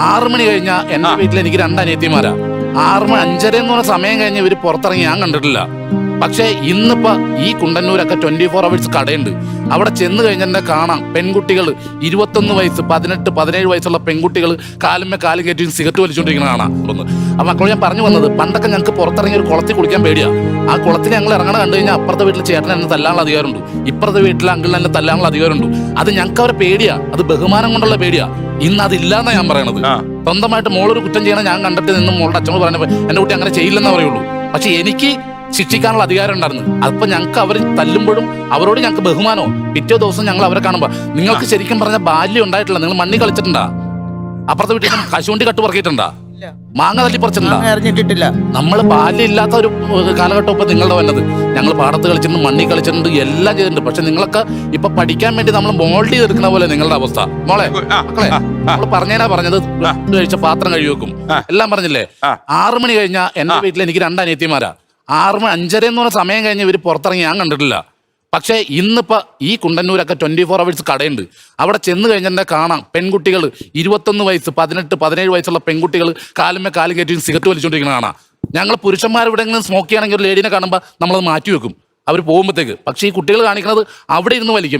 6 മണി കഴിഞ്ഞാൽ എന്റെ വീട്ടിൽ എനിക്ക് 2 അനിയത്തിമാരാ. 6 മണി 5:30 എന്ന് പറഞ്ഞ സമയം കഴിഞ്ഞ് ഇവര് പുറത്തിറങ്ങി ഞാൻ കണ്ടിട്ടില്ല. പക്ഷെ ഇന്നിപ്പോ ഈ കുണ്ടന്നൂരൊക്കെ 24 hours കടയുണ്ട്. അവിടെ ചെന്ന് കഴിഞ്ഞാൽ കാണാം പെൺകുട്ടികൾ 21 വയസ്സ് 18 17 വയസ്സുള്ള പെൺകുട്ടികൾ കാലുമ്മേ കാലും കയറ്റി സിഗരറ്റ് വലിച്ചുകൊണ്ടിരിക്കുന്ന കാണാം. അപ്പൊ മക്കളോട് ഞാൻ പറഞ്ഞു വന്നത്, പണ്ടൊക്കെ ഞങ്ങൾക്ക് പുറത്തിറങ്ങി ഒരു കുളത്തിൽ കുളിക്കാൻ പേടിയാ. ആ കുളത്തിൽ ഞങ്ങൾ ഇറങ്ങണ കണ്ടു കഴിഞ്ഞാൽ അപ്പുറത്തെ വീട്ടിൽ ചേട്ടൻ എന്നെ തല്ലാനുള്ള അധികാരമുണ്ട്, ഇപ്പുറത്തെ വീട്ടിലെ അങ്കിളിനെ എന്നെ തല്ലാനുള്ള അധികാരമുണ്ട്. അത് ഞങ്ങൾക്ക് അവരെ പേടിയാ, അത് ബഹുമാനം കൊണ്ടുള്ള പേടിയാ. ഇന്ന് അതില്ലാന്നാ ഞാൻ പറയണത്. സ്വന്തമായിട്ട് മോളൊരു കുറ്റം ചെയ്യണം ഞാൻ കണ്ടിട്ട് നിന്നും മോളുടെ അച്ഛനോട് പറഞ്ഞപ്പോ എന്റെ കുട്ടി അങ്ങനെ ചെയ്യില്ലെന്നേ പറയുള്ളൂ. പക്ഷെ എനിക്ക് ശിക്ഷിക്കാനുള്ള അധികാരം ഉണ്ടായിരുന്നു. അപ്പൊ ഞങ്ങൾക്ക് അവർ തല്ലുമ്പോഴും അവരോട് ഞങ്ങൾക്ക് ബഹുമാനോ. പിറ്റേ ദിവസം ഞങ്ങൾ അവരെ കാണുമ്പോ നിങ്ങൾക്ക് ശരിക്കും പറഞ്ഞ ബാല്യം ഉണ്ടായിട്ടില്ല. നിങ്ങൾ മണ്ണി കളിച്ചിട്ടുണ്ടാ? അപ്പുറത്തെ വീട്ടിൽ കശുവണ്ടി കട്ട് പറക്കിയിട്ടുണ്ടാ? മാങ്ങ തല്ലി പറിച്ചിട്ടുണ്ടാ? നമ്മള് ബാല്യം ഇല്ലാത്ത ഒരു കാലഘട്ടം ഇപ്പൊ നിങ്ങളുടെ വന്നത്. ഞങ്ങൾ പാടത്ത് കളിച്ചിട്ടുണ്ട്, മണ്ണി കളിച്ചിട്ടുണ്ട്, എല്ലാം ചെയ്തിട്ടുണ്ട്. പക്ഷെ നിങ്ങളൊക്കെ ഇപ്പൊ പഠിക്കാൻ വേണ്ടി നമ്മൾ മോൾഡ് ചെയ്തെടുക്കുന്ന പോലെ നിങ്ങളുടെ അവസ്ഥ. മോളെ മക്കളെ നമ്മൾ പറഞ്ഞേനാ പറഞ്ഞത്, കഴിച്ച പാത്രം കഴുകി വെക്കും എല്ലാം പറഞ്ഞില്ലേ. 6 മണി കഴിഞ്ഞാൽ എന്റെ വീട്ടിൽ എനിക്ക് 2 അനിയത്തിമാരാ. 5:30 എന്ന് പറഞ്ഞ സമയം കഴിഞ്ഞ് ഇവര് പുറത്തിറങ്ങി ഞാൻ കണ്ടിട്ടില്ല. പക്ഷെ ഇന്നിപ്പോ ഈ കുണ്ടന്നൂരൊക്കെ 24 hours കടയുണ്ട്. അവിടെ ചെന്ന് കഴിഞ്ഞാൽ കാണാം പെൺകുട്ടികൾ 21 വയസ്സ് 18 17 വയസ്സുള്ള പെൺകുട്ടികൾ കാലുമ്മേ കാലും കയറ്റി സിഗരറ്റ് വലിച്ചുകൊണ്ടിരിക്കുന്ന കാണാം. ഞങ്ങൾ പുരുഷന്മാർ എവിടെയെങ്കിലും സ്മോക്ക് ചെയ്യണമെങ്കിൽ ഒരു ലേഡീനെ കാണുമ്പോൾ നമ്മളത് മാറ്റി വെക്കും അവർ പോകുമ്പോഴത്തേക്ക്. പക്ഷേ ഈ കുട്ടികൾ കാണിക്കുന്നത് അവിടെ ഇരുന്ന് വലിക്കും.